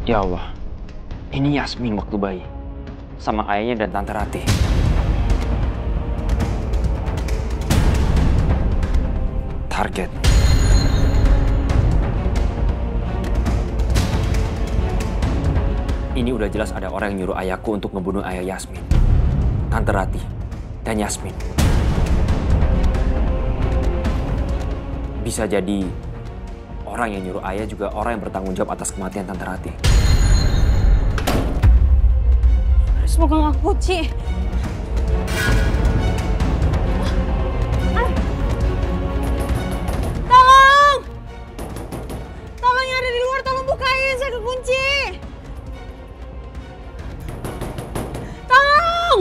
Ya Allah, ini Yasmin waktu bayi. Sama ayahnya dan Tante Ratih. Target. Ini udah jelas ada orang yang nyuruh ayahku untuk ngebunuh ayah Yasmin, Tante Ratih, dan Yasmin. Bisa jadi orang yang nyuruh ayah juga orang yang bertanggung jawab atas kematian Tante Ratih. Semoga nggak kunci. Tolong! Tolong yang ada di luar, tolong bukain, saya kekunci. Tolong!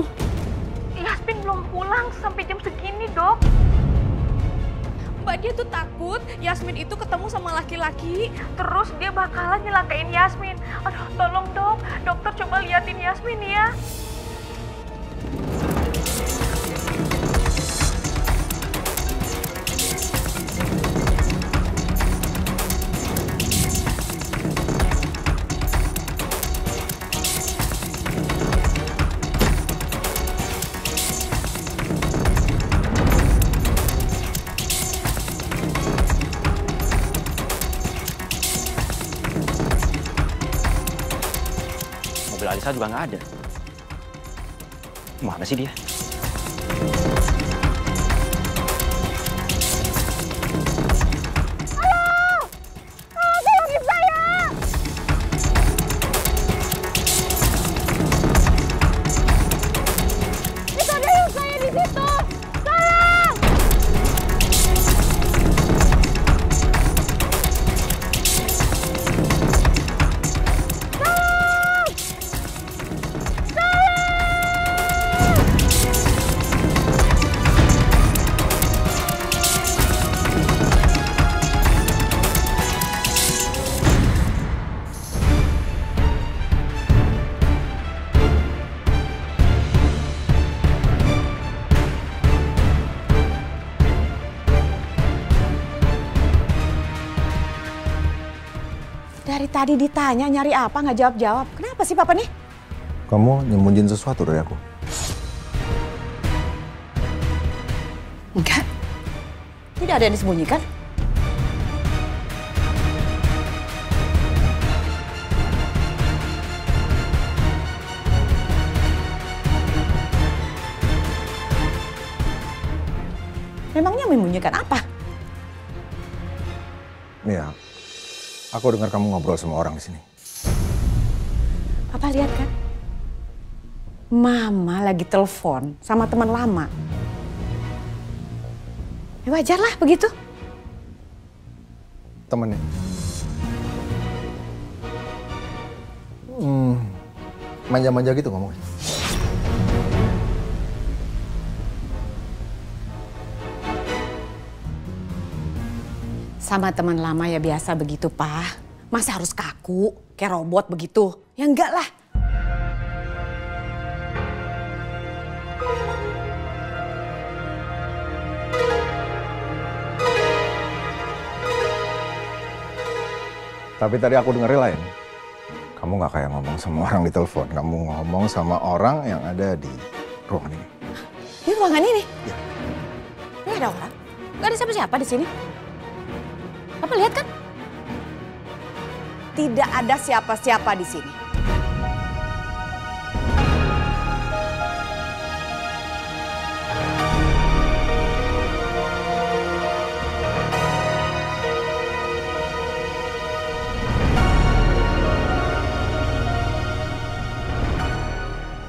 Yasmin belum pulang sampai jam segini, Dok. Mbak, dia tuh takut Yasmin itu ketemu sama laki-laki. Terus dia bakalan nyelakain Yasmin. Aduh, tolong dok. Dokter coba liatin Yasmin ya. Mobil Alisa juga nggak ada. Mana sih dia? Dari tadi ditanya nyari apa nggak jawab-jawab. Kenapa sih Papa nih? Kamu nyembunyiin sesuatu dari aku? Enggak. Tidak ada yang disembunyikan. Memangnya menyembunyikan apa? Iya. Aku dengar kamu ngobrol sama orang di sini. Papa lihat kan? Mama lagi telepon sama teman lama. Ya wajarlah begitu. Temennya? Manja-manja gitu ngomongnya. Sama teman lama ya biasa begitu, Pak. Masa harus kaku, kayak robot begitu? Ya enggak lah. Tapi tadi aku dengerin lain. Kamu gak kayak ngomong sama orang di telepon. Kamu ngomong sama orang yang ada di ruangan ini. Di ruangan ini? Ya. Nggak ada orang. Nggak ada siapa-siapa di sini. Papa lihat kan? Tidak ada siapa-siapa di sini.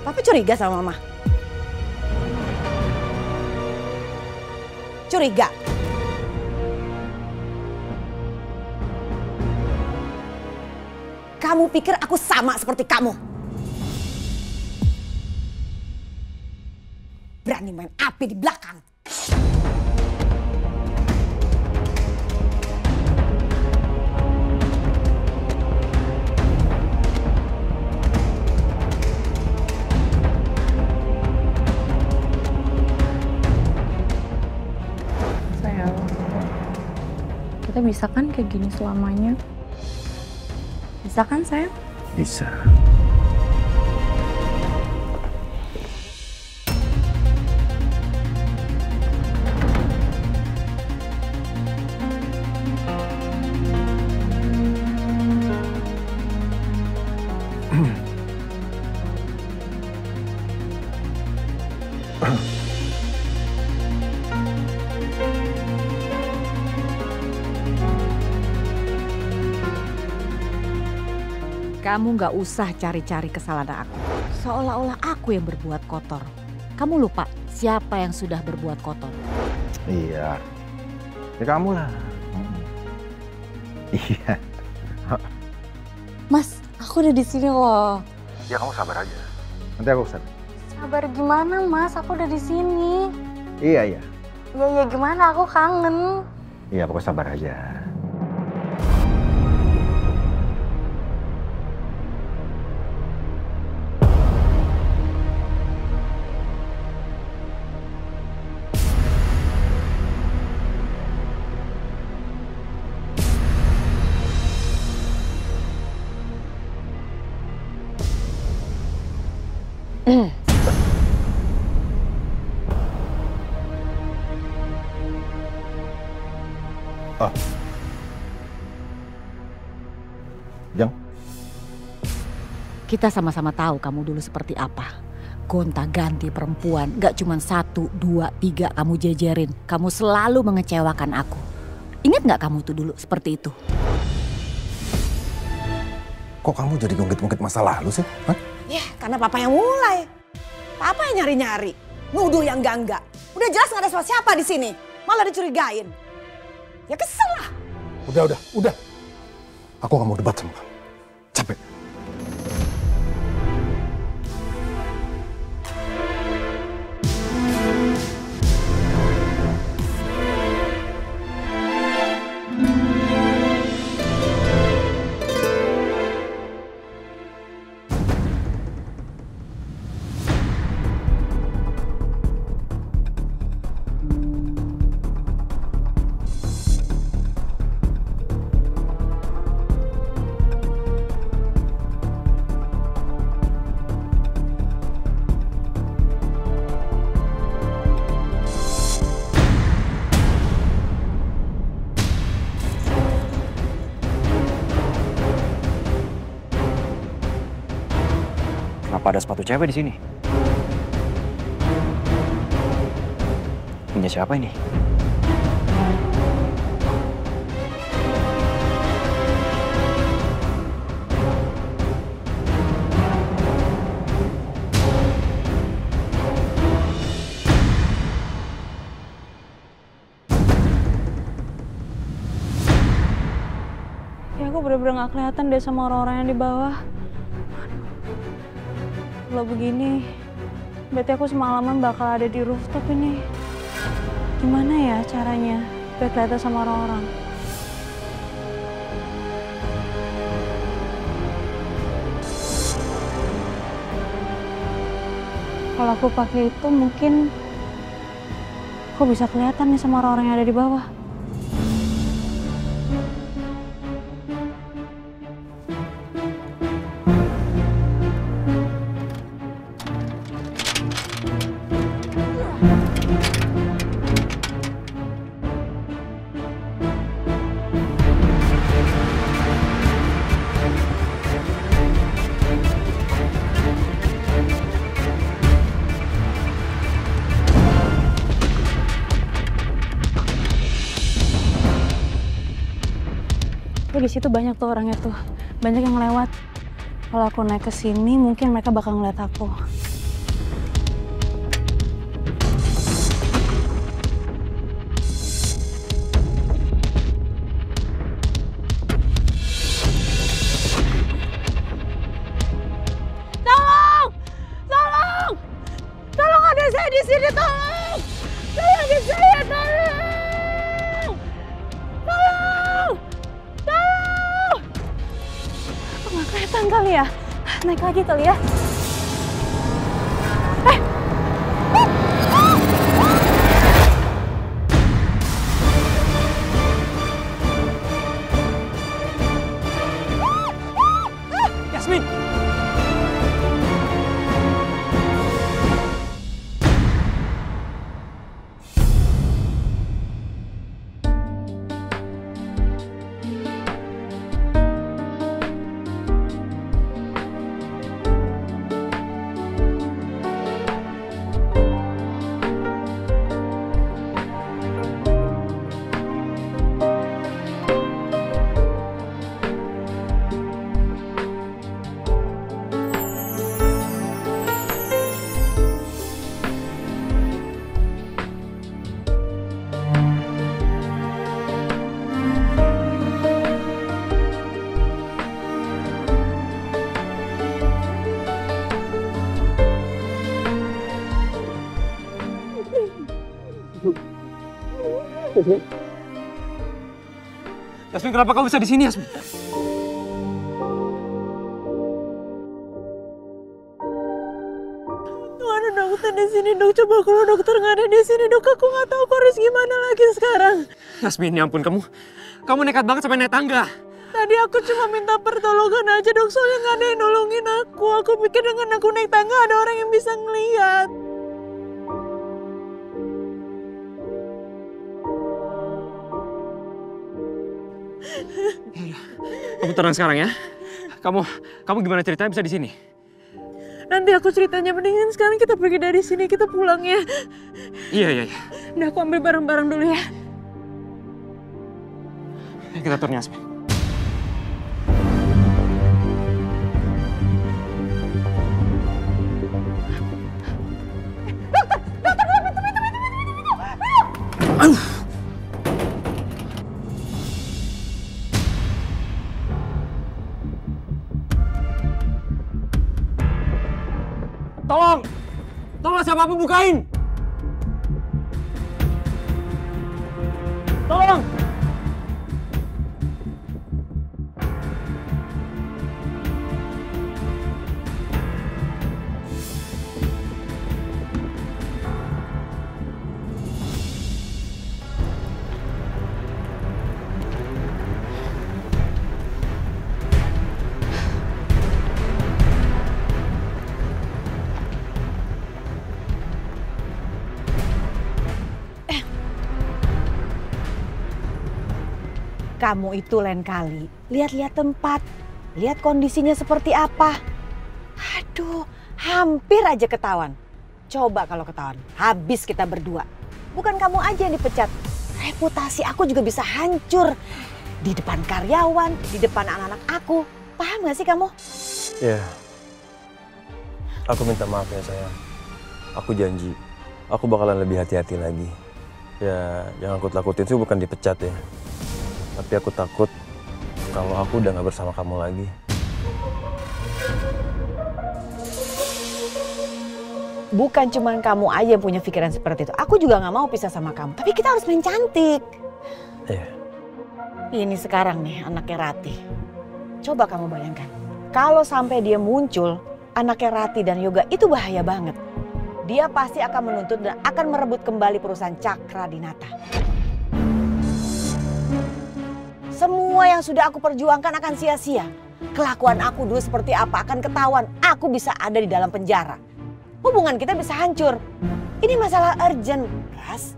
Papa curiga sama Mama? Curiga? Kamu pikir aku sama seperti kamu? Berani main api di belakang. Sayang, kita bisa kan kayak gini selamanya? Bisa kan sayang? Bisa. Kamu nggak usah cari-cari kesalahan aku. Seolah-olah aku yang berbuat kotor. Kamu lupa siapa yang sudah berbuat kotor? Iya. Ya kamu lah. Iya. Mas, aku udah di sini loh. Ya kamu sabar aja. Nanti aku kesana. Sabar gimana Mas? Aku udah di sini. Iya. Ya gimana? Aku kangen. Iya, pokoknya sabar aja. Jang. Kita sama-sama tahu kamu dulu seperti apa. Gonta-ganti perempuan, gak cuma 1, 2, 3 kamu jejerin. Kamu selalu mengecewakan aku. Ingat gak kamu tuh dulu seperti itu? Kok kamu jadi ngungkit-ngungkit masa lalu sih? Hah? Ya, karena papa yang mulai. Papa yang nyari-nyari, nuduh yang enggak-enggak. Udah jelas nggak ada siapa di sini, malah dicurigain. Ya kesel lah. Udah. Aku gak mau debat sama kamu. Capek. Kenapa ada sepatu cewek di sini? Punya siapa ini? Ya aku bener-bener gak kelihatan deh sama orang-orang yang di bawah. Kalau begini, berarti aku semalaman bakal ada di rooftop ini. Gimana ya caranya biar kelihatan sama orang-orang? Kalau aku pakai itu mungkin aku bisa kelihatan nih sama orang-orang yang ada di bawah. Di situ banyak tuh orangnya tuh, banyak yang lewat. Kalau aku naik ke sini, mungkin mereka bakal ngeliat aku. Tolong! Tolong! Tolong ada saya di sini, tolong! Tolong ada saya, tolong! Nggak kelihatan kali ya? Naik lagi kali ya? Yasmin! Yasmin, kenapa kamu bisa di sini, Yasmin? Tuh ada dokter di sini, dok. Coba kalau dokter nggak ada di sini, dok, aku nggak tahu aku harus gimana lagi sekarang. Yasmin, ya ampun, kamu nekat banget sampai naik tangga. Tadi aku cuma minta pertolongan aja, dok, soalnya nggak ada yang nolongin aku. Aku pikir dengan aku naik tangga ada orang yang bisa ngeliat. Kamu tenang sekarang ya. Kamu gimana ceritanya bisa di sini? Nanti aku ceritanya, mendingan sekarang kita pergi dari sini, kita pulang ya. Iya. Udah, aku ambil barang-barang dulu ya. Kita turun, Yasmin. Tolong siapapun bukain. Tolong. Kamu itu lain kali lihat-lihat tempat, lihat kondisinya seperti apa. Aduh, hampir aja ketahuan. Coba kalau ketahuan, habis kita berdua. Bukan kamu aja yang dipecat, reputasi aku juga bisa hancur. Di depan karyawan, di depan anak-anak aku. Paham gak sih kamu? Ya, aku minta maaf ya sayang. Aku janji, aku bakalan lebih hati-hati lagi. Ya, yang aku takutin sih bukan dipecat ya. Tapi aku takut kalau aku udah gak bersama kamu lagi. Bukan cuma kamu aja yang punya pikiran seperti itu. Aku juga gak mau pisah sama kamu. Tapi kita harus main cantik. Iya. Ini sekarang nih anaknya Rati. Coba kamu bayangkan. Kalau sampai dia muncul, anaknya Rati dan Yoga itu bahaya banget. Dia pasti akan menuntut dan akan merebut kembali perusahaan Cakra Dinata. Semua yang sudah aku perjuangkan akan sia-sia. Kelakuan aku dulu seperti apa akan ketahuan. Aku bisa ada di dalam penjara. Hubungan kita bisa hancur. Ini masalah urgent, Ras.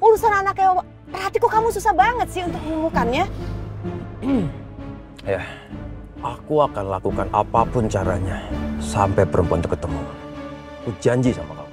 Urusan anaknya Rati kok kamu susah banget sih untuk menemukannya? Ya, aku akan lakukan apapun caranya sampai perempuan itu ketemu. Aku janji sama kamu.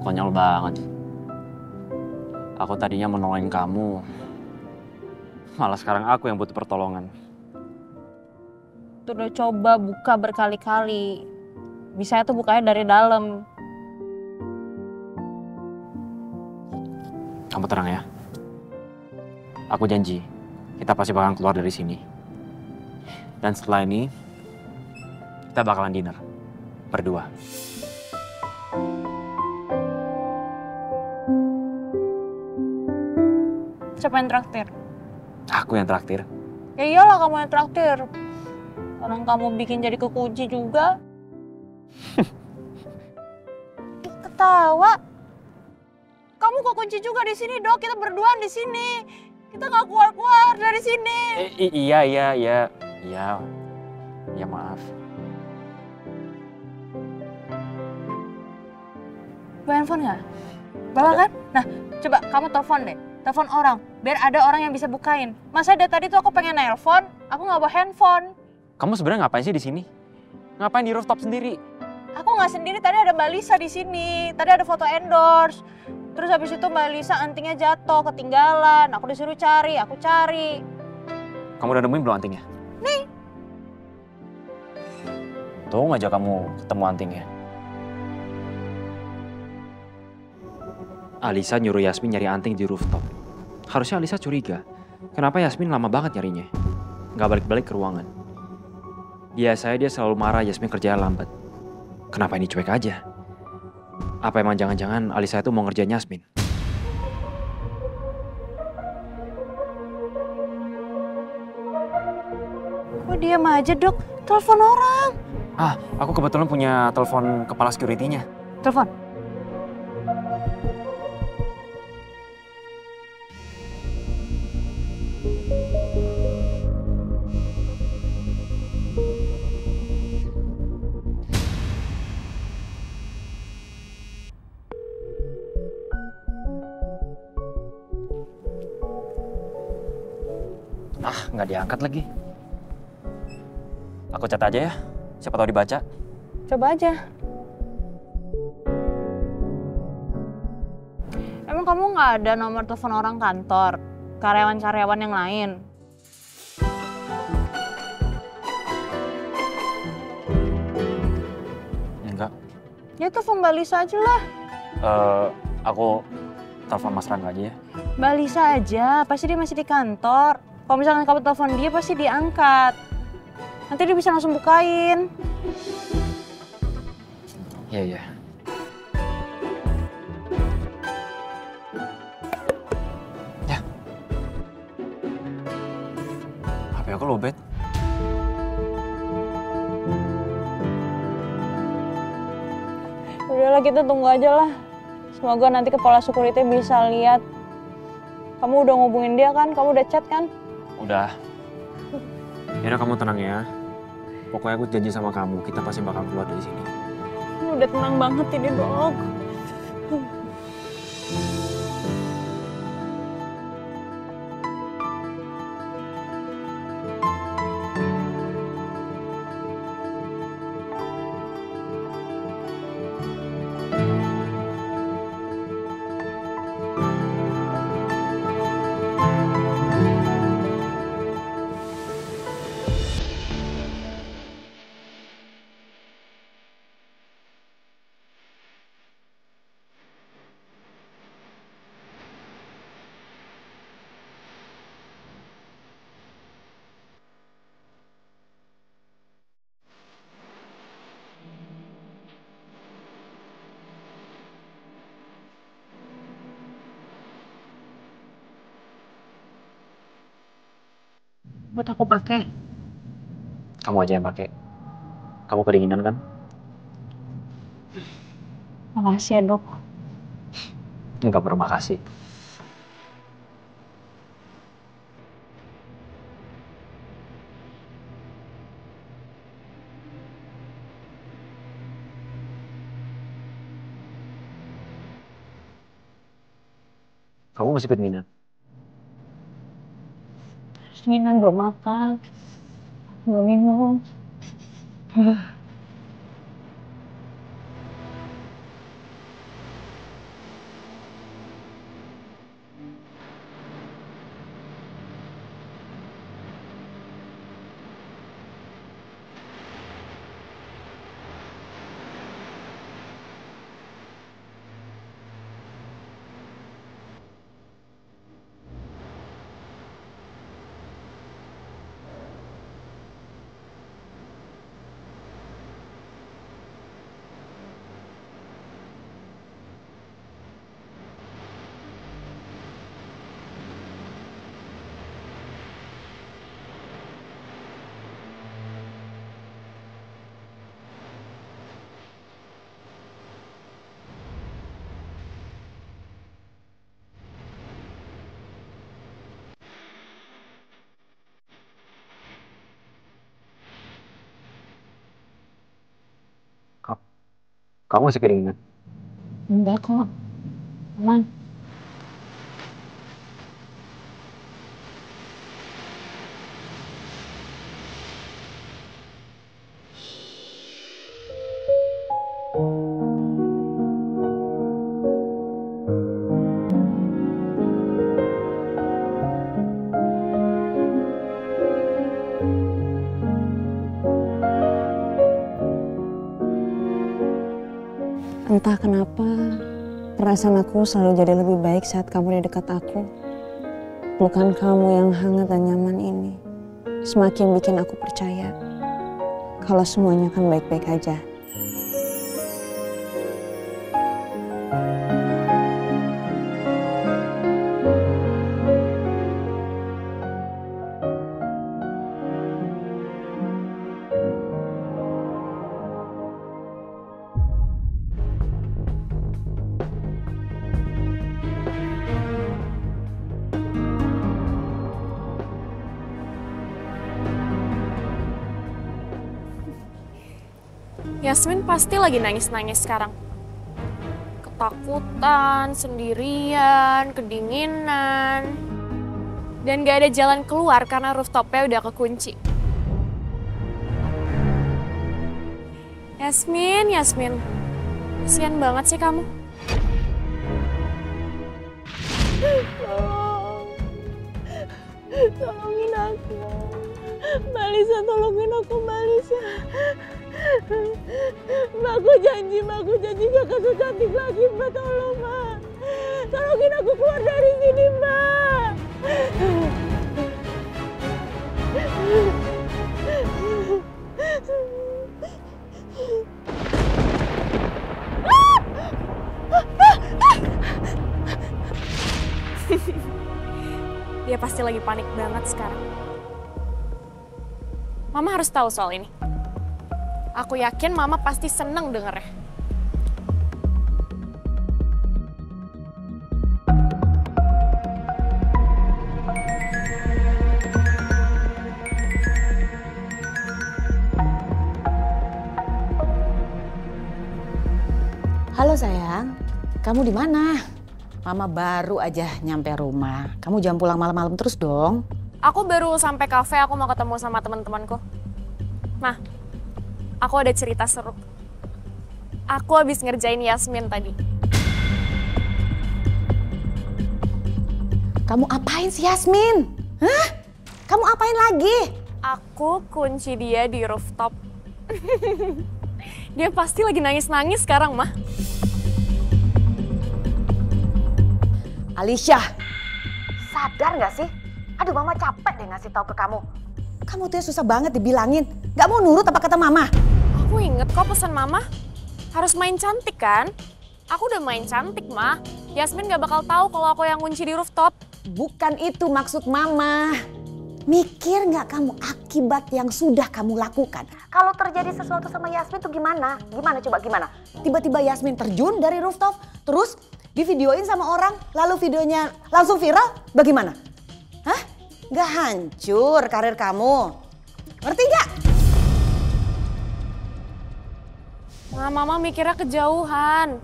Konyol banget. Aku tadinya mau nolongin kamu, malah sekarang aku yang butuh pertolongan. Tuh udah coba buka berkali-kali. Bisa tuh bukanya dari dalam. Kamu tenang ya. Aku janji, kita pasti bakalan keluar dari sini. Dan setelah ini, kita bakalan dinner. Berdua. Siapa yang traktir? Aku yang traktir. Ya iyalah kamu yang traktir. Orang kamu bikin jadi kekunci juga. Ketawa. Kamu kok kunci juga di sini, Dok. Kita berduaan di sini. Kita nggak keluar-keluar dari sini. Iya, maaf. Bawa handphone nggak? Bawa kan? Nah, coba kamu telepon deh. Telepon orang, biar ada orang yang bisa bukain. Masa dari tadi tuh aku pengen nelpon, aku nggak bawa handphone. Kamu sebenarnya ngapain sih di sini? Ngapain di rooftop sendiri? Aku nggak sendiri, tadi ada Mbak Lisa di sini. Tadi ada foto endorse. Terus habis itu Mbak Lisa antingnya jatuh, ketinggalan. Aku disuruh cari, aku cari. Kamu udah nemuin belum antingnya? Nih. Tuh ngajak kamu ketemu antingnya. Alisa nyuruh Yasmin nyari anting di rooftop. Harusnya Alisa curiga. Kenapa Yasmin lama banget nyarinya? Nggak balik-balik ke ruangan. Biasanya dia selalu marah Yasmin kerjanya lambat. Kenapa ini cuek aja? Apa emang jangan-jangan Alisa itu mau ngerjain Yasmin? Kok diam aja, Dok? Telepon orang. Ah, aku kebetulan punya telepon kepala security-nya. Telepon. Ah, nggak diangkat lagi. Aku chat aja ya, siapa tahu dibaca. Coba aja. Emang kamu nggak ada nomor telepon orang kantor? Karyawan-karyawan yang lain? Enggak. Ya telepon Mbak Lisa aja lah. Aku telepon Mas Rangga aja ya. Mbak Lisa aja, pasti dia masih di kantor. Kalau misalkan kamu telepon dia, pasti diangkat. Nanti dia bisa langsung bukain. Iya, iya. Ya. HP aku lowbat. Udahlah, kita tunggu aja lah. Semoga nanti kepala security bisa lihat. Kamu udah ngubungin dia kan? Kamu udah chat kan? Udah. Yaudah kamu tenang ya. Pokoknya aku janji sama kamu, kita pasti bakal keluar dari sini. Udah tenang banget ini, Dok. Buat aku pakai. Kamu aja yang pakai. Kamu kedinginan kan? Makasih ya, Dok. Enggak berterima kasih. Kamu masih kedinginan? Dinginan belum makan. Belum minum. Kamu masih kedinginan? Enggak kok. Aman. Entah kenapa, perasaan aku selalu jadi lebih baik saat kamu di dekat aku. Bukan kamu yang hangat dan nyaman ini. Semakin bikin aku percaya kalau semuanya akan baik-baik aja. Yasmin pasti lagi nangis-nangis sekarang. Ketakutan, sendirian, kedinginan. Dan gak ada jalan keluar karena rooftopnya udah kekunci. Yasmin, Yasmin. Kasian banget sih kamu. Tolongin aku. Mbak Lisa, tolongin aku, Mbak Lisa. Mbak, aku janji gak akan secantik lagi, Mbak. Tolong, Mbak. Tolongin aku keluar dari sini, Mbak. Dia pasti lagi panik banget sekarang. Mama harus tahu soal ini. Aku yakin Mama pasti seneng dengernya. Halo sayang, kamu di mana? Mama baru aja nyampe rumah. Kamu jangan pulang malam-malam terus dong. Aku baru sampai kafe, aku mau ketemu sama teman-temanku. Nah, aku ada cerita seru. Aku habis ngerjain Yasmin tadi. Kamu apain sih Yasmin? Hah? Kamu apain lagi? Aku kunci dia di rooftop. Dia pasti lagi nangis-nangis sekarang, Mah. Alicia, sadar gak sih? Aduh, Mama capek deh ngasih tahu ke kamu. Kamu tuh ya susah banget dibilangin. Gak mau nurut apa kata Mama. Aku inget kok pesan Mama. Harus main cantik kan? Aku udah main cantik, Mah. Yasmin gak bakal tahu kalau aku yang kunci di rooftop. Bukan itu maksud Mama. Mikir gak kamu akibat yang sudah kamu lakukan? Kalau terjadi sesuatu sama Yasmin tuh gimana? Gimana? Tiba-tiba Yasmin terjun dari rooftop, terus divideoin sama orang, lalu videonya langsung viral, bagaimana? Hah? Gak hancur karir kamu? Ngerti gak? Nah, Mama mikirnya kejauhan.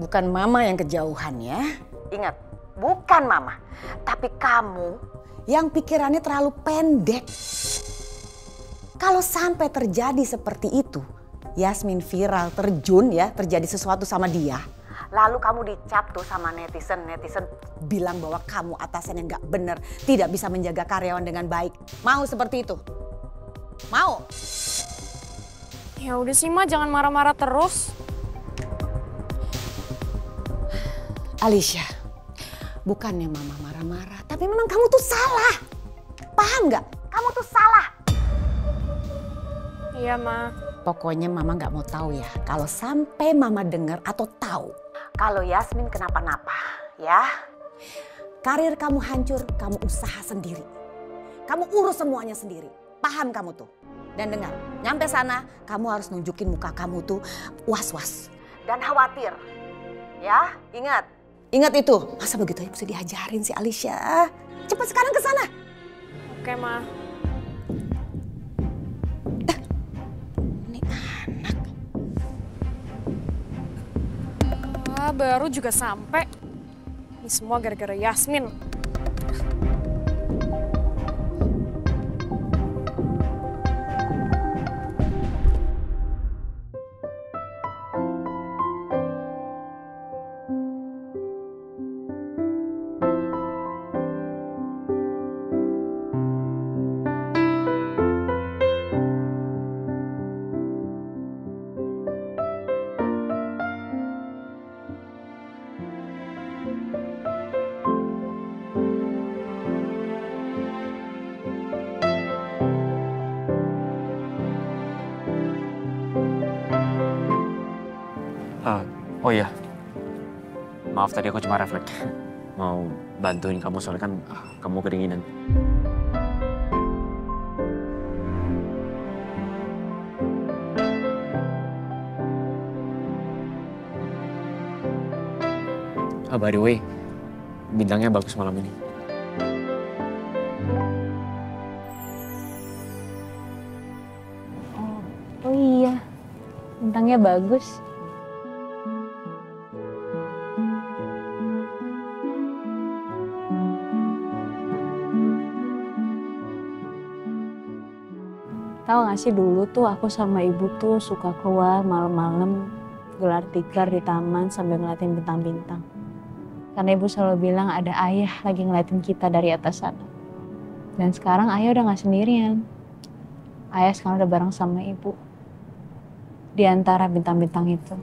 Bukan Mama yang kejauhan ya. Ingat, bukan Mama. Tapi kamu yang pikirannya terlalu pendek. Kalau sampai terjadi seperti itu, Yasmin viral, terjun ya, terjadi sesuatu sama dia. Lalu kamu dicap tuh sama netizen bilang bahwa kamu atasan yang gak bener, tidak bisa menjaga karyawan dengan baik. Mau seperti itu? Mau? Ya udah sih, Ma, jangan marah-marah terus. Alicia, bukannya Mama marah-marah, tapi memang kamu tuh salah. Paham gak? Kamu tuh salah. Iya, Ma. Pokoknya Mama gak mau tahu ya, kalau sampai Mama dengar atau tahu kalau Yasmin kenapa-napa, ya. Karir kamu hancur, kamu usaha sendiri. Kamu urus semuanya sendiri. Paham kamu tuh? Dan dengar, nyampe sana kamu harus nunjukin muka kamu tuh was-was dan khawatir. Ya, ingat. Ingat itu. Masa begitu aja bisa diajarin si Alicia? Cepat sekarang ke sana. Oke, Ma. Ini anak. Baru juga sampai. Ini semua gara-gara Yasmin. Oh iya, maaf tadi aku cuma refleks. Mau bantuin kamu soalnya kan kamu kedinginan. By the way, bintangnya bagus malam ini. Oh iya, bintangnya bagus. Tahu gak sih dulu tuh aku sama ibu tuh suka keluar malam-malam gelar tikar di taman sambil ngeliatin bintang-bintang. Karena ibu selalu bilang ada ayah lagi ngeliatin kita dari atas sana. Dan sekarang ayah udah gak sendirian. Ayah sekarang udah bareng sama ibu. Di antara bintang-bintang itu.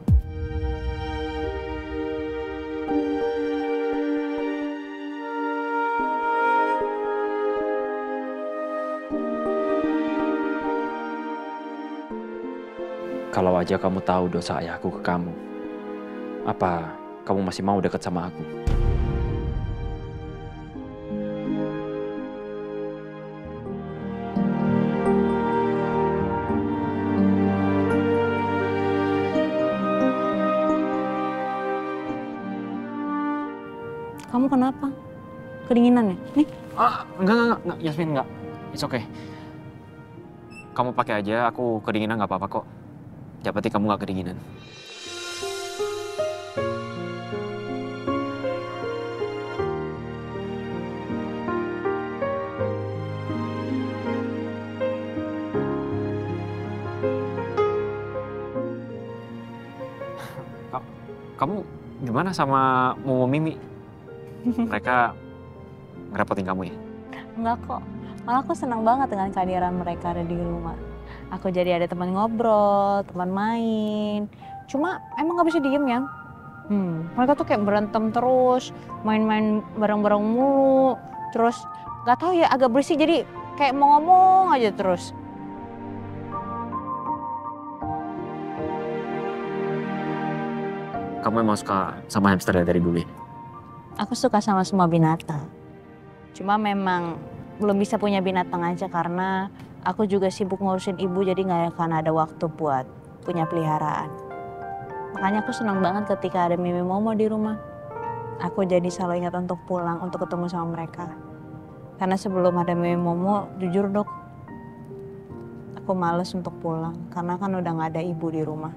Kalau aja kamu tahu dosa ayahku ke kamu, apa kamu masih mau dekat sama aku? Kamu kenapa? Kedinginan ya? Nih. Enggak, Yasmin enggak. It's okay. Kamu pakai aja, aku kedinginan nggak apa-apa kok. Yang penting kamu nggak kedinginan. Kamu gimana sama Momo Mimi? Mereka ngerepotin kamu ya? Enggak kok. Malah aku senang banget dengan kehadiran mereka ada di rumah. Aku jadi ada teman ngobrol, teman main. Cuma emang gak bisa diem ya. Mereka tuh kayak berantem terus, main-main bareng-bareng mulu. Terus gak tahu ya agak berisik jadi kayak mau ngomong aja terus. Kamu emang suka sama hamster ya dari dulu ya? Aku suka sama semua binatang. Cuma memang belum bisa punya binatang aja karena aku juga sibuk ngurusin ibu jadi gak akan ada waktu buat punya peliharaan. Makanya aku senang banget ketika ada Mimi Momo di rumah. Aku jadi selalu ingat untuk pulang untuk ketemu sama mereka. Karena sebelum ada Mimi Momo, jujur dok, aku males untuk pulang karena kan udah gak ada ibu di rumah.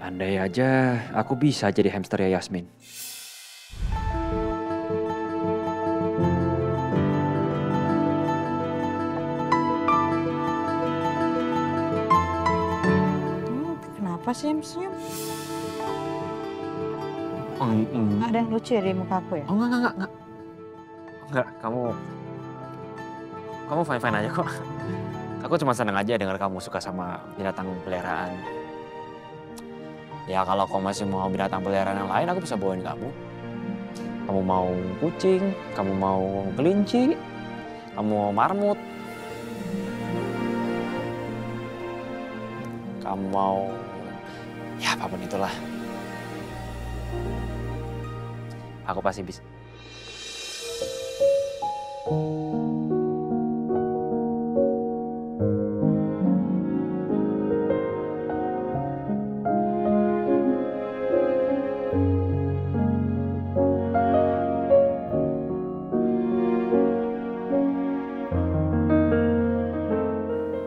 Andai aja aku bisa jadi hamster ya Yasmin. Kenapa sih senyum? Enggak. Ada yang lucu ya di muka aku ya? Oh enggak. Enggak, kamu fine-fine aja kok. Aku cuma seneng aja dengar kamu suka sama binatang peliharaan. Ya kalau kamu masih mau binatang peliharaan yang lain, aku bisa bawain kamu. Kamu mau kucing, kamu mau kelinci, kamu mau marmut, kamu mau ya apapun itulah. Aku pasti bisa.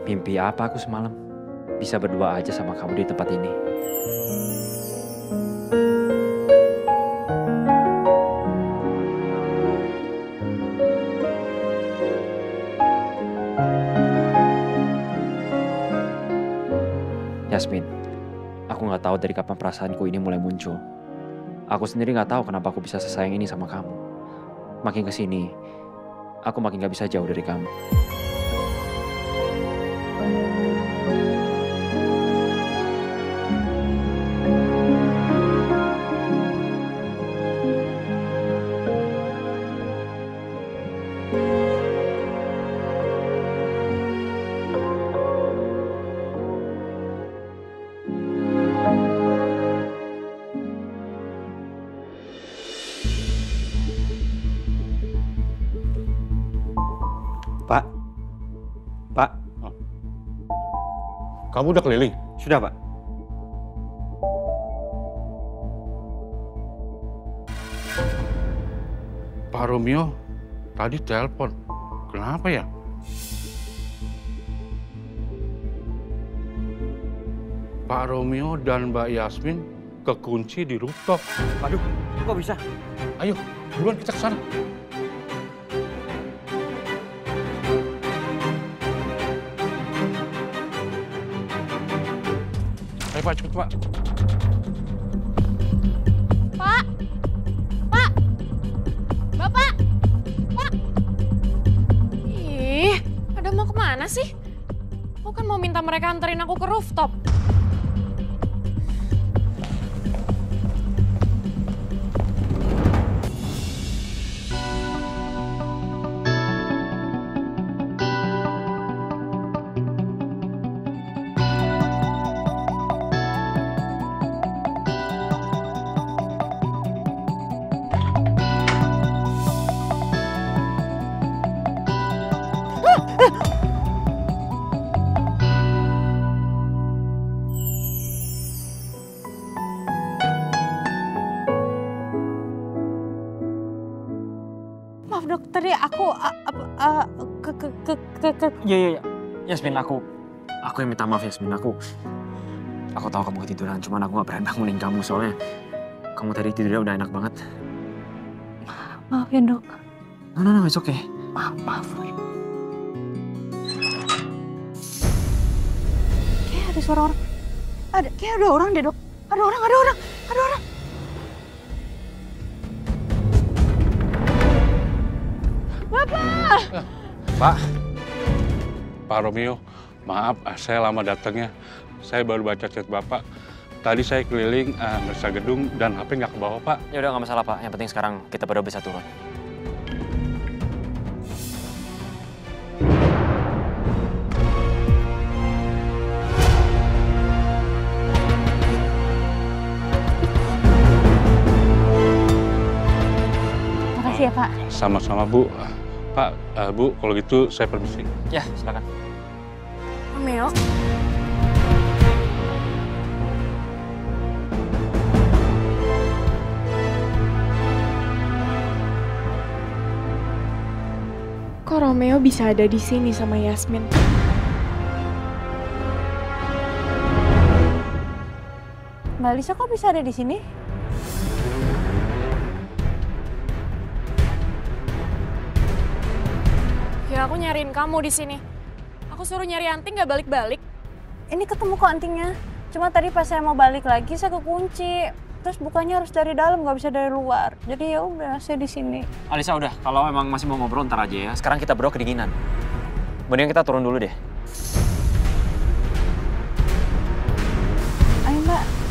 Mimpi apa aku semalam? Bisa berdua aja sama kamu di tempat ini. Yasmin, aku nggak tahu dari kapan perasaanku ini mulai muncul. Aku sendiri nggak tahu kenapa aku bisa sesayang ini sama kamu. Makin kesini, aku makin nggak bisa jauh dari kamu. Pak. Kamu udah keliling? Sudah, Pak. Pak Romeo tadi telepon. Kenapa ya? Pak Romeo dan Mbak Yasmin kekunci di rooftop. Waduh, kok bisa? Ayo, buruan kita ke sana. Ayo Pak, cepet Pak. Pak! Pak! Bapak! Pak! Ih, pada mau kemana sih? Aku kan mau minta mereka anterin aku ke rooftop. Maaf dokter ya, aku Iya. Yasmin, aku yang minta maaf Yasmin. Aku tahu kamu ketiduran, cuman aku gak berani bangunin kamu soalnya kamu tadi tidurnya udah enak banget. Maaf ya dok. No, it's okay. Maaf. kayak ada suara orang. Kayak ada orang deh dok. Ada orang. Pak Romeo, maaf saya lama datangnya. Saya baru baca chat Bapak. Tadi saya keliling meriksa gedung dan HP nggak ke bawah Pak. Ya udah nggak masalah Pak. Yang penting sekarang kita berdua bisa turun. Makasih ya Pak. Sama-sama Bu. Pak, Bu, kalau gitu saya permisi. Ya, silakan. Romeo. Kok Romeo bisa ada di sini sama Yasmin? Mbak Lisa kok bisa ada di sini? Ya aku nyariin kamu di sini. Aku suruh nyari anting nggak balik-balik. Ini ketemu kok antingnya. Cuma tadi pas saya mau balik lagi saya kekunci. Terus bukanya harus dari dalam, nggak bisa dari luar. Jadi ya udah saya di sini. Alisa udah, kalau emang masih mau ngobrol ntar aja ya. Sekarang kita berdua kedinginan. Mending kita turun dulu deh. Ayo Mbak.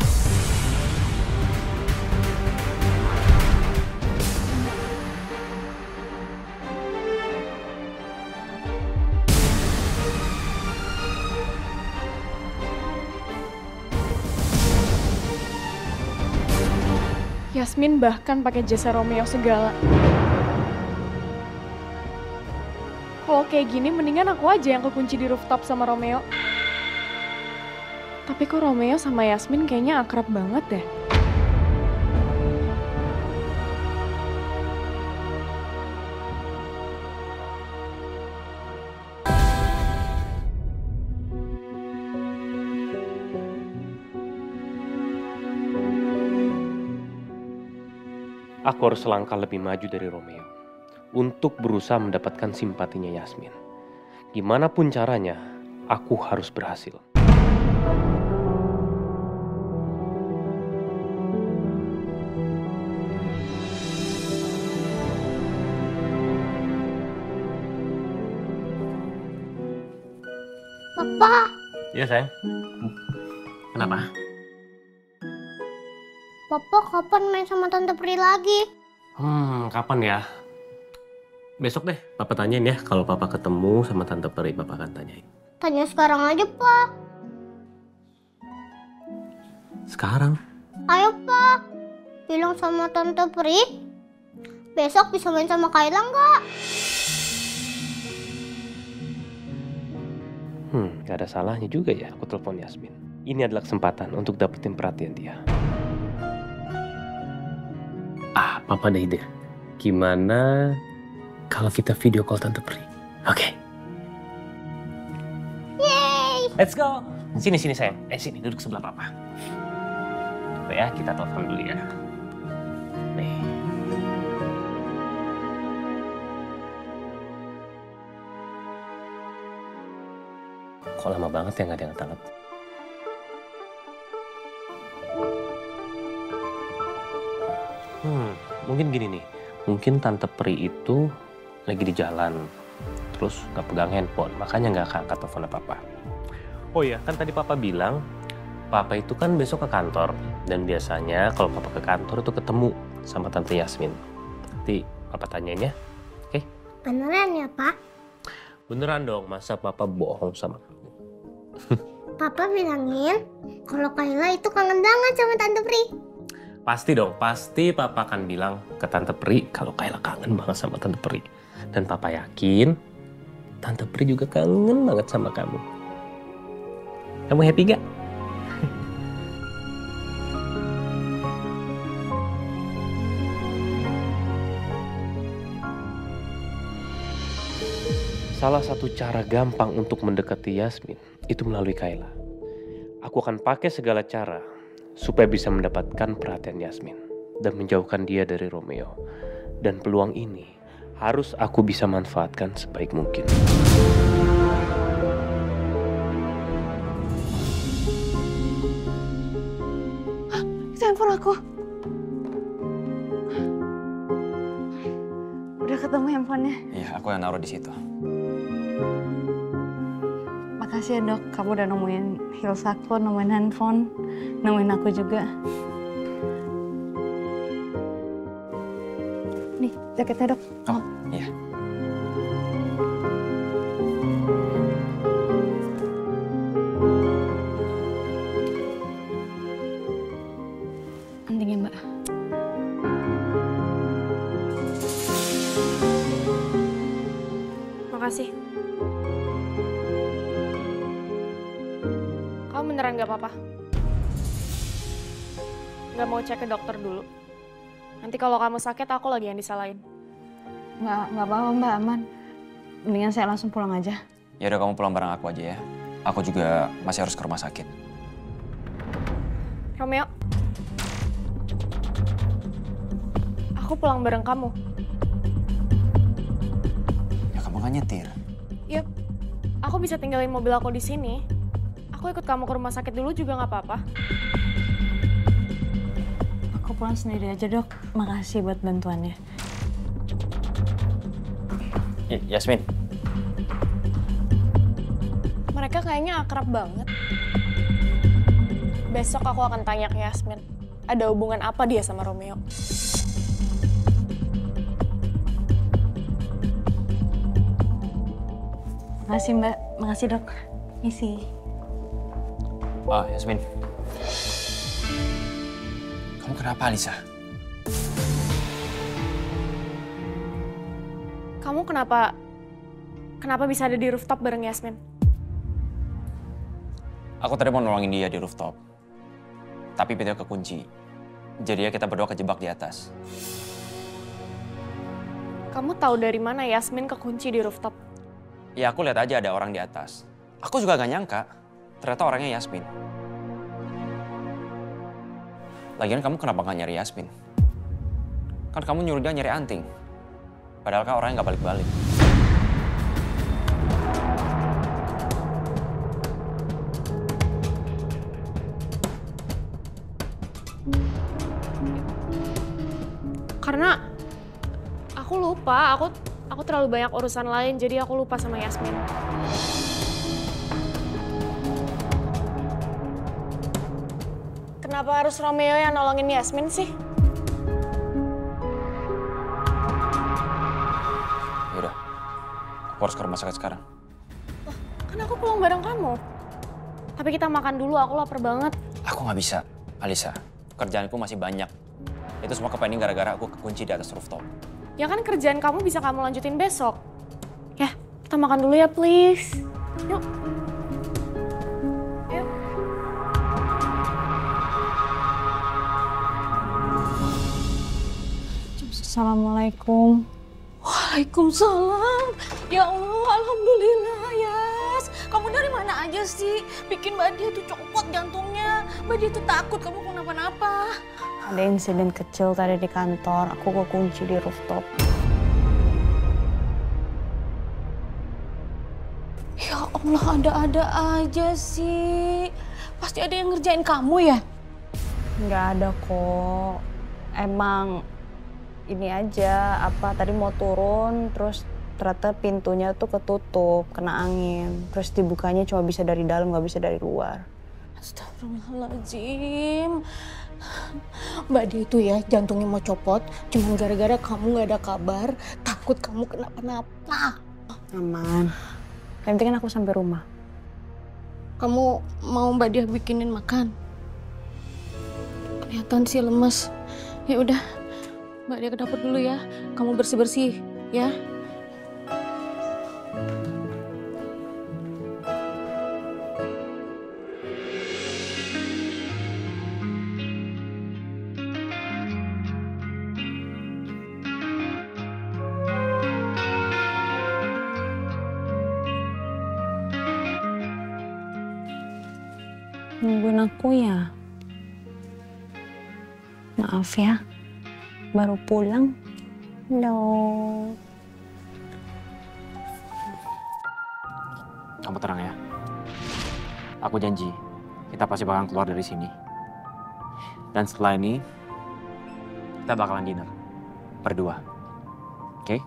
Yasmin bahkan pakai jasa Romeo segala. Kalau kayak gini mendingan aku aja yang kekunci di rooftop sama Romeo. Tapi kok Romeo sama Yasmin kayaknya akrab banget deh. Aku harus selangkah lebih maju dari Romeo untuk berusaha mendapatkan simpatinya Yasmin. Gimana pun caranya, aku harus berhasil. Papa, Iya sayang. Kenapa? Papa kapan main sama Tante Pri lagi? Kapan ya? Besok deh, Papa tanyain ya. Kalau Papa ketemu sama Tante Peri, Papa akan tanyain. Tanya sekarang aja, Pak. Sekarang? Ayo, Pak. Bilang sama Tante Pri. Besok bisa main sama Kayla nggak? nggak ada salahnya juga ya aku telepon Yasmin. Ini adalah kesempatan untuk dapetin perhatian dia. Papa ada ide. Gimana kalau kita video call Tante Pri? Oke. Yeay! Let's go. Sini sayang. Sini duduk sebelah Papa. Coba ya, kita telepon dulu ya. Nih. Kok lama banget ya nggak diangkat-angkat? Mungkin gini nih. Mungkin Tante Pri itu lagi di jalan. Terus nggak pegang handphone. Makanya nggak angkat telepon Papa. Oh iya, kan tadi Papa bilang Papa itu kan besok ke kantor. Dan biasanya kalau Papa ke kantor itu ketemu sama Tante Yasmin. Nanti Papa tanyain ya. Oke? Beneran ya, Pak? Beneran dong, masa Papa bohong sama kamu? Papa bilangin kalau Kayla itu kangen banget sama Tante Pri. Pasti dong, pasti Papa akan bilang ke Tante Pri kalau Kayla kangen banget sama Tante Pri. Dan Papa yakin Tante Pri juga kangen banget sama kamu. Kamu happy gak? Salah satu cara gampang untuk mendekati Yasmin itu melalui Kayla. Aku akan pakai segala cara supaya bisa mendapatkan perhatian Yasmin dan menjauhkan dia dari Romeo. Dan peluang ini harus aku bisa manfaatkan sebaik mungkin. Itu handphone aku. Udah ketemu handphonenya? Iya, aku yang naruh di situ. Makasih ya dok, kamu udah nemuin heels aku, nemuin handphone, nemuin aku juga. Nih, jaketnya dok. Oh, iya. Antingnya mbak. Makasih. Kamu beneran gak apa-apa? Gak mau cek ke dokter dulu? Nanti kalau kamu sakit, aku lagi yang disalahin. Nggak apa-apa mbak, aman. Mendingan saya langsung pulang aja. Ya udah, kamu pulang bareng aku aja ya. Aku juga masih harus ke rumah sakit. Romeo, aku pulang bareng kamu. Ya kamu kan nyetir. Ya, aku bisa tinggalin mobil aku di sini. Aku ikut kamu ke rumah sakit dulu juga nggak apa-apa. Aku pulang sendiri aja dok. Makasih buat bantuannya. Yasmin. Mereka kayaknya akrab banget. Besok aku akan tanya ke Yasmin. Ada hubungan apa dia sama Romeo? Makasih mbak. Makasih dok. Misi. Yasmin. Kamu kenapa, Alisa? Kamu kenapa bisa ada di rooftop bareng Yasmin? Aku tadi mau nolongin dia di rooftop. Tapi pintunya kekunci. Jadinya kita berdua kejebak di atas. Kamu tahu dari mana Yasmin kekunci di rooftop? Ya aku lihat aja ada orang di atas. Aku juga gak nyangka. Ternyata orangnya Yasmin. Lagian kamu kenapa gak nyari Yasmin? Kan kamu nyuruh dia nyari anting. Padahal kan orangnya gak balik-balik. Karena aku lupa, aku terlalu banyak urusan lain, jadi aku lupa sama Yasmin. Kenapa harus Romeo yang nolongin Yasmin sih? Yaudah, aku harus ke rumah sakit sekarang. Kan aku pulang bareng kamu. Tapi kita makan dulu, aku lapar banget. Aku gak bisa, Alisa. Kerjaanku masih banyak. Itu semua kepending gara-gara aku kekunci di atas rooftop. Ya kan kerjaan kamu bisa kamu lanjutin besok. Ya, kita makan dulu ya please. Yuk. Assalamualaikum. Waalaikumsalam. Ya Allah, alhamdulillah Yas. Kamu dari mana aja sih? Bikin Mbak Dia tuh copot jantungnya. Mbak Dia tuh takut kamu kenapa-napa. Ada insiden kecil tadi di kantor, aku kekunci di rooftop. Ya Allah, ada-ada aja sih. Pasti ada yang ngerjain kamu ya? Nggak ada kok. Emang ini aja, tadi mau turun, terus ternyata pintunya tuh ketutup, kena angin. Terus dibukanya cuma bisa dari dalam, nggak bisa dari luar. Astagfirullahaladzim. Mbak Dia itu ya jantungnya mau copot, cuma gara-gara kamu nggak ada kabar, takut kamu kenapa-napa. Aman. Yang penting kan aku sampai rumah. Kamu mau Mbak Dia bikinin makan? Kelihatan sih lemes. Ya udah, Mbak Dia ke dapur dulu ya. Kamu bersih-bersih ya. Nungguin aku ya? Maaf ya, baru pulang. No. Kamu tenang ya. Aku janji, kita pasti bakalan keluar dari sini. Dan setelah ini, kita bakalan dinner. Berdua. Oke?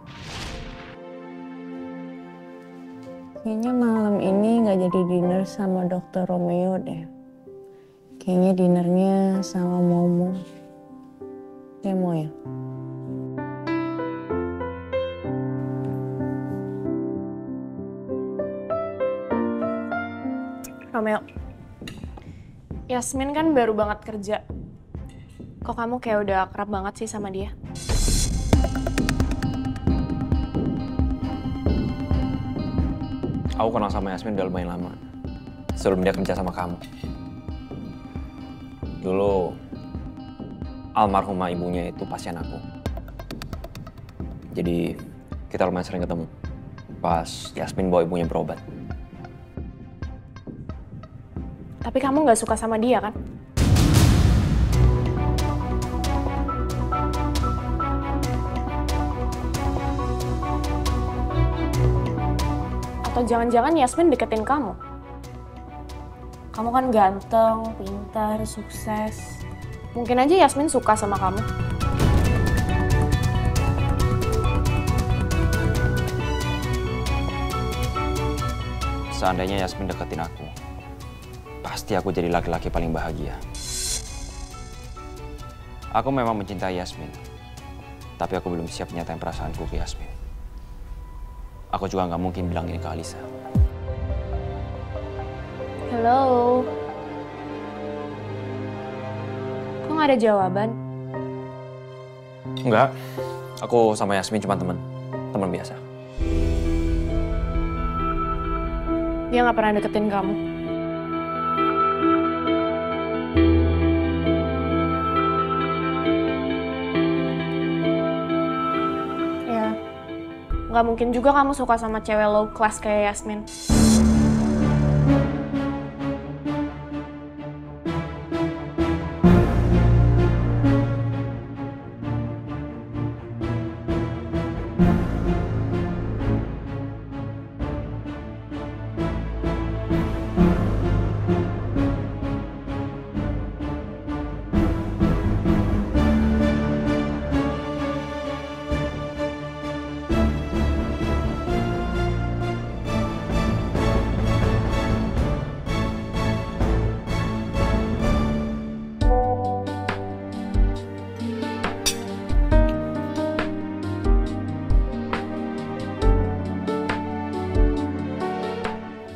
Kayaknya malam ini nggak jadi dinner sama Dr. Romeo deh. Kayaknya dinernya sama Momo. Demo ya? Romeo, Yasmin kan baru banget kerja. Kok kamu kayak udah akrab banget sih sama dia? Aku kenal sama Yasmin udah lumayan lama. Sebelum dia kerja sama kamu. Dulu, almarhumah ibunya itu pasien aku. Jadi, kita lumayan sering ketemu. Pas Yasmin bawa ibunya berobat. Tapi kamu nggak suka sama dia kan? Atau jangan-jangan Yasmin deketin kamu? Kamu kan ganteng, pintar, sukses. Mungkin aja Yasmin suka sama kamu. Seandainya Yasmin deketin aku, pasti aku jadi laki-laki paling bahagia. Aku memang mencintai Yasmin, tapi aku belum siap nyatain perasaanku ke Yasmin. Aku juga nggak mungkin bilang ini ke Alisa. Halo. Kok nggak ada jawaban? Enggak, aku sama Yasmin cuma teman biasa. Dia nggak pernah deketin kamu. Ya, nggak mungkin juga kamu suka sama cewek low class kayak Yasmin.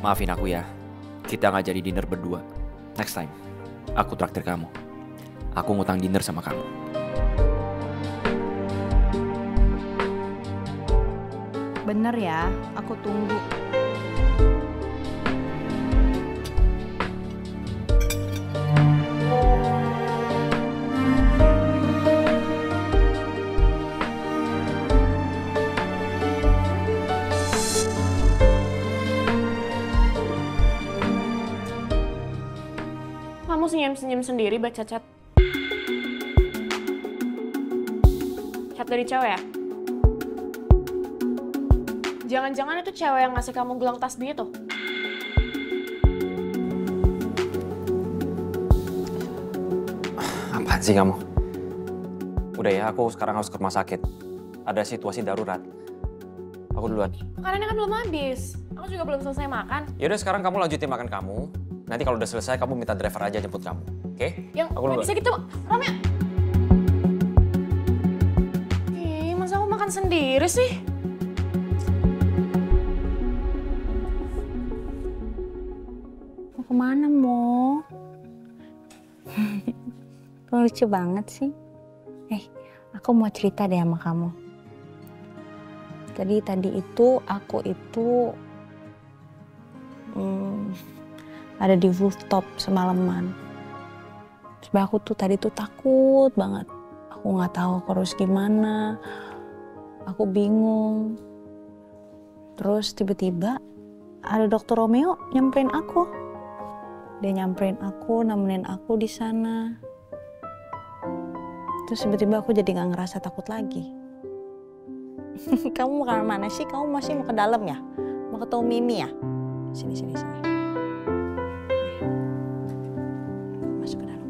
Maafin aku ya, kita nggak jadi dinner berdua. Next time, aku traktir kamu. Aku ngutang dinner sama kamu. Bener ya, aku tunggu. senyum-senyum sendiri baca chat. Chat dari cewek ya? Jangan-jangan itu cewek yang ngasih kamu gelang tasbih itu? Apaan sih kamu? Udah ya, aku sekarang harus ke rumah sakit. Ada situasi darurat. Aku duluan. Makanannya kan belum habis. Aku juga belum selesai makan. Yaudah sekarang kamu lanjutin makan kamu. Nanti kalau udah selesai kamu minta driver aja jemput kamu. Oke? Yang Aku nggak duluan. bisa gitu, Romeo. Ih, masa aku makan sendiri sih? Mau kemana, Mo? Lucu banget sih. Aku mau cerita deh sama kamu. Tadi itu aku ada di rooftop semalaman. Sebab aku tadi takut banget. Aku nggak tahu aku harus gimana. Aku bingung. Terus tiba-tiba ada Dokter Romeo nyamperin aku. Dia nyamperin aku, nemenin aku di sana. Terus tiba-tiba aku jadi nggak ngerasa takut lagi. Kamu mau ke mana sih? Kamu masih mau ke dalam ya? Mau ketemu Mimi ya? Sini. Masuk ke dalam.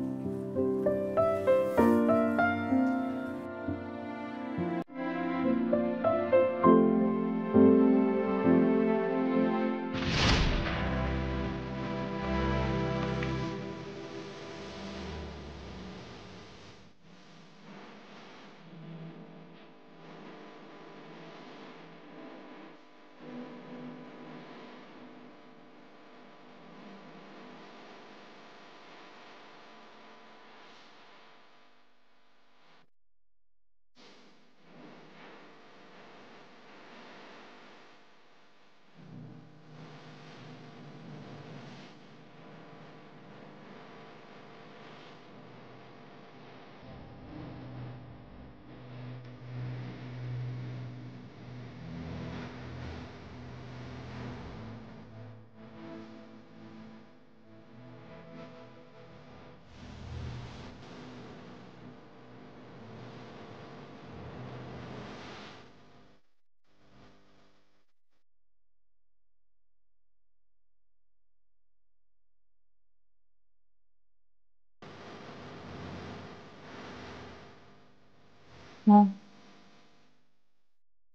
Mo,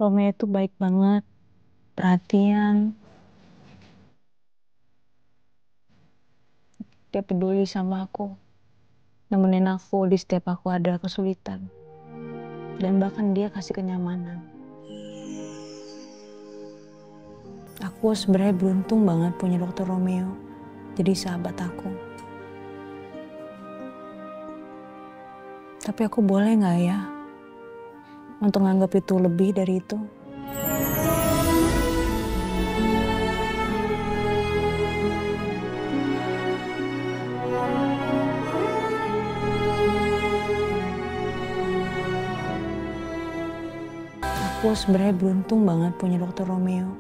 Romeo itu baik banget, perhatian. Dia peduli sama aku, nemenin aku di setiap aku ada kesulitan. Dan bahkan dia kasih kenyamanan. Aku sebenarnya beruntung banget punya Dokter Romeo, jadi sahabat aku. Tapi aku boleh nggak ya untuk nganggap itu lebih dari itu? Aku sebenarnya beruntung banget punya Dokter Romeo,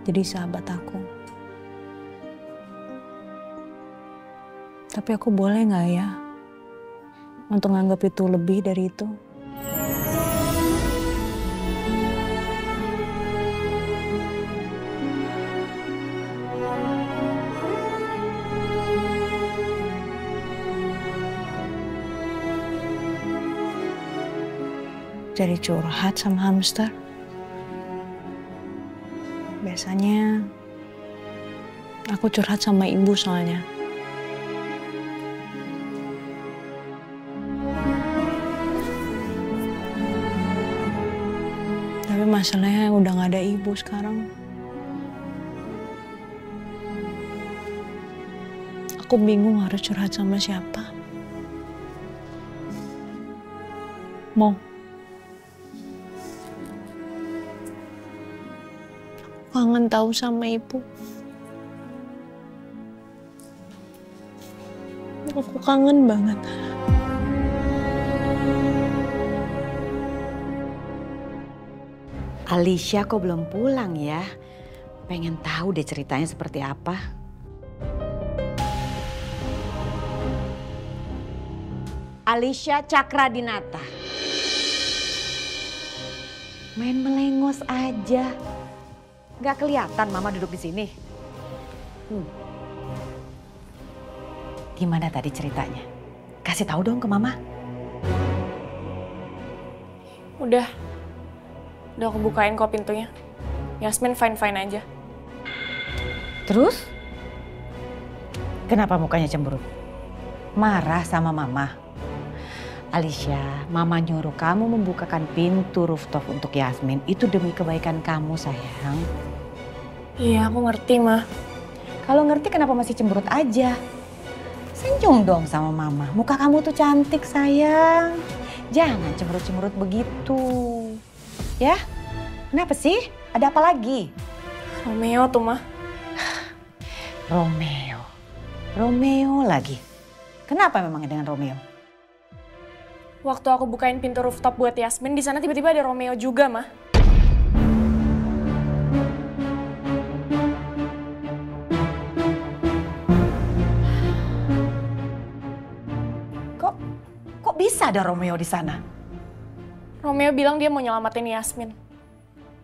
jadi sahabat aku. Tapi aku boleh nggak ya untuk nganggap itu lebih dari itu? Jadi curhat sama hamster. Biasanya aku curhat sama ibu soalnya. Tapi masalahnya udah gak ada ibu sekarang. Aku bingung harus curhat sama siapa. Mo. Kangen tahu sama ibu. Aku kangen banget. Alicia kok belum pulang ya? Pengen tahu deh ceritanya seperti apa. Alisha Cakradinata. Main melengos aja. Gak kelihatan Mama duduk di sini. Gimana tadi ceritanya? Kasih tahu dong ke Mama. Udah aku bukain kok pintunya. Yasmin fine-fine aja. Terus? Kenapa mukanya cemberut? Marah sama Mama? Alisha, Mama nyuruh kamu membukakan pintu rooftop untuk Yasmin. Itu demi kebaikan kamu, sayang. Iya, aku ngerti, Ma. Kalau ngerti kenapa masih cemberut aja? Senyum dong sama Mama. Muka kamu tuh cantik, sayang. Jangan cemberut-cemberut begitu. Ya? Kenapa sih? Ada apa lagi? Romeo tuh, Ma. Romeo lagi. Kenapa memang dengan Romeo? Waktu aku bukain pintu rooftop buat Yasmin, di sana tiba-tiba ada Romeo juga, Ma. Kok bisa ada Romeo di sana? Romeo bilang dia mau nyelamatin Yasmin.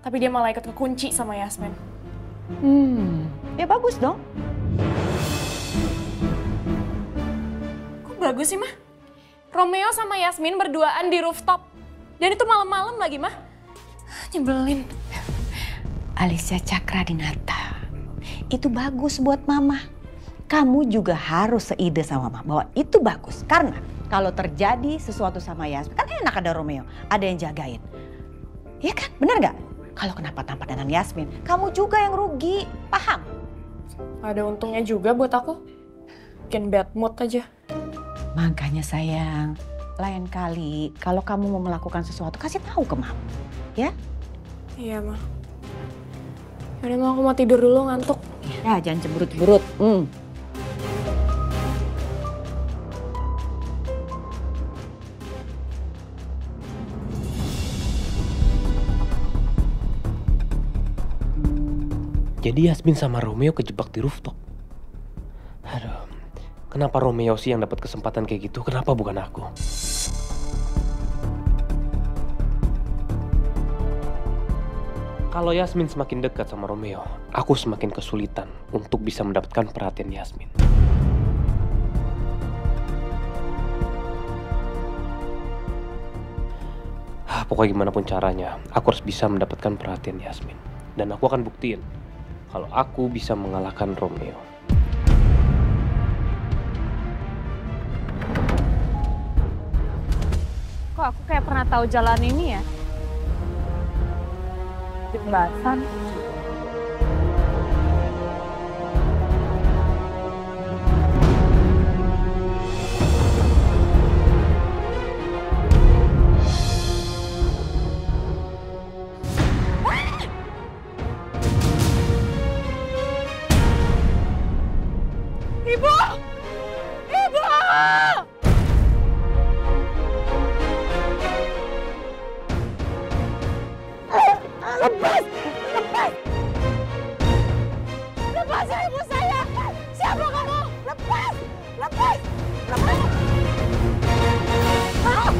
Tapi dia malah ikut kekunci sama Yasmin. Ya bagus dong. Kok bagus sih, Ma? Romeo sama Yasmin berduaan di rooftop. Dan itu malam-malam lagi, Ma. Nyebelin. Alisha Cakradinata. Itu bagus buat Mama. Kamu juga harus seide sama Mama bahwa itu bagus. Karena kalau terjadi sesuatu sama Yasmin, kan enak ada Romeo. Ada yang jagain. Iya kan? Bener gak? Kalau kenapa-napa dengan Yasmin, kamu juga yang rugi. Paham? Ada untungnya juga buat aku. Bikin bad mood aja. Makanya sayang, lain kali kalau kamu mau melakukan sesuatu, kasih tahu ke Mama. Ya? Iya, Ma. Yaudah, Ma, aku mau tidur dulu, ngantuk. Ya, jangan cemberut-cemberut. Jadi Yasmin sama Romeo kejebak di rooftop. Aduh, kenapa Romeo sih yang dapat kesempatan kayak gitu? Kenapa bukan aku? Kalau Yasmin semakin dekat sama Romeo, aku semakin kesulitan untuk bisa mendapatkan perhatian Yasmin. Pokoknya gimana pun caranya, aku harus bisa mendapatkan perhatian Yasmin. Dan aku akan buktiin kalau aku bisa mengalahkan Romeo. Kok aku kayak pernah tahu jalan ini ya? Jembatan. Ibu! Ibu! Lepas! Lepas! Lepaskan ibu saya! Siapa kamu? Lepas! Lepas! Lepas! Ah!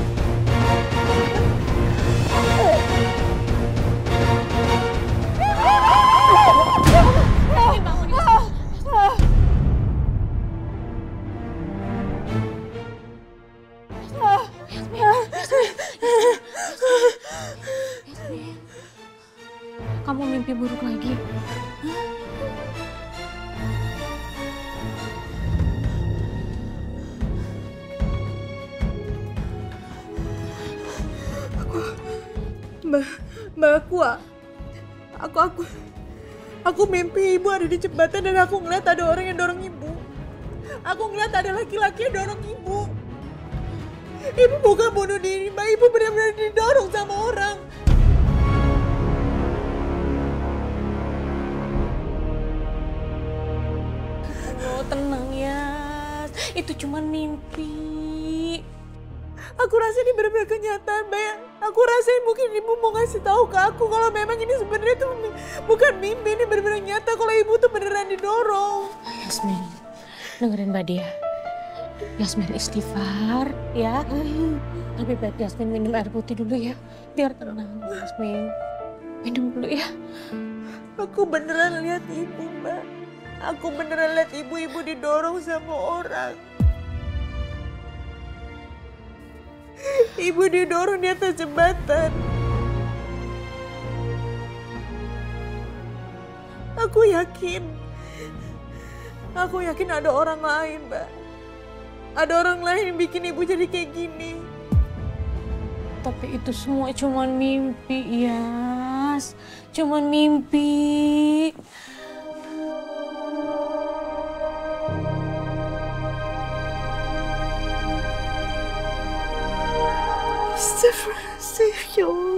Kamu mimpi buruk lagi? Aku mimpi ibu ada di jembatan dan aku ngeliat ada orang yang dorong ibu. Aku ngeliat ada laki-laki yang dorong ibu. Ibu bukan bunuh diri, Mbak. Ibu benar-benar didorong sama orang. Oh, tenang ya. Itu cuma mimpi. Aku rasa ini benar-benar kenyataan, Mbak. Aku rasain mungkin ibu mau ngasih tahu ke aku kalau memang ini sebenarnya tuh bukan mimpi, ini benar-benar nyata kalau ibu tuh beneran didorong. Yasmin, dengerin Mbak Dia. Yasmin istighfar ya. Lebih baik Yasmin minum air putih dulu ya, biar tenang. Yasmin minum dulu ya. Aku beneran lihat ibu, Mbak. Aku beneran lihat ibu-ibu didorong sama orang. Ibu didorong di atas jembatan. Aku yakin ada orang lain, Mbak. Ada orang lain yang bikin ibu jadi kayak gini. Tapi itu semua cuman mimpi, Yas. Cuman mimpi. Astagfirullahaladzim, ya Allah.